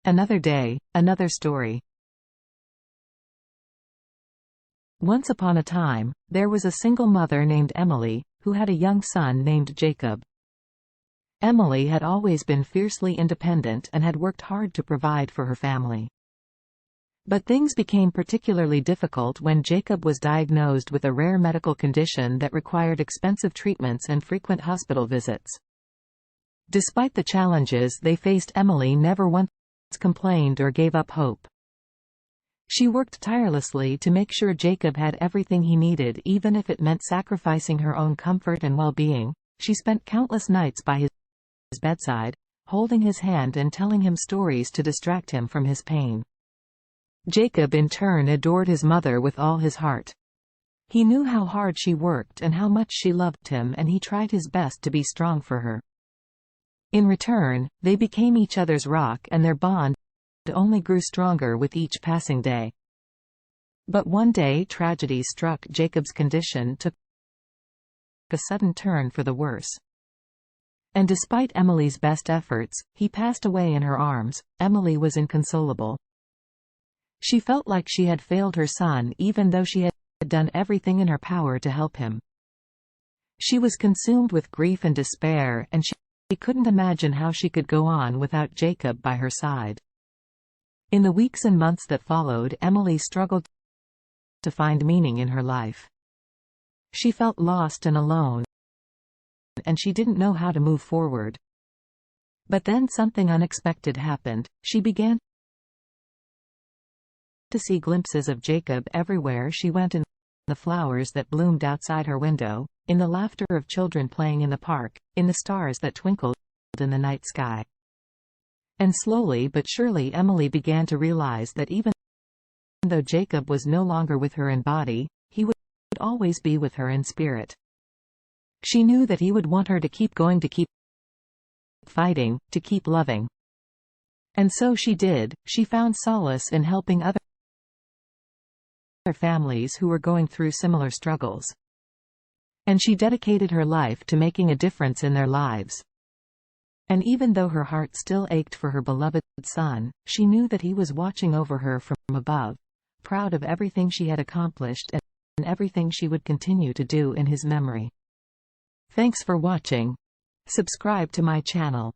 Another day, another story. Once upon a time, there was a single mother named Emily, who had a young son named Jacob. Emily had always been fiercely independent and had worked hard to provide for her family. But things became particularly difficult when Jacob was diagnosed with a rare medical condition that required expensive treatments and frequent hospital visits. Despite the challenges they faced, Emily never once complained or gave up hope. She worked tirelessly to make sure Jacob had everything he needed, even if it meant sacrificing her own comfort and well-being. She spent countless nights by his bedside, holding his hand and telling him stories to distract him from his pain. Jacob in turn adored his mother with all his heart. He knew how hard she worked and how much she loved him, and he tried his best to be strong for her. In return, they became each other's rock, and their bond only grew stronger with each passing day. But one day tragedy struck. Jacob's condition took a sudden turn for the worse. And despite Emily's best efforts, he passed away in her arms. Emily was inconsolable. She felt like she had failed her son, even though she had done everything in her power to help him. She was consumed with grief and despair, and she couldn't imagine how she could go on without Jacob by her side. In the weeks and months that followed, Emily struggled to find meaning in her life. She felt lost and alone, and she didn't know how to move forward. But then something unexpected happened. She began to see glimpses of Jacob everywhere she went, in the flowers that bloomed outside her window, in the laughter of children playing in the park, in the stars that twinkled in the night sky. And slowly but surely Emily began to realize that even though Jacob was no longer with her in body, he would always be with her in spirit. She knew that he would want her to keep going, to keep fighting, to keep loving. And so she did. She found solace in helping other families who were going through similar struggles. And she dedicated her life to making a difference in their lives. And even though her heart still ached for her beloved son, she knew that he was watching over her from above, proud of everything she had accomplished and everything she would continue to do in his memory. Thanks for watching. Subscribe to my channel.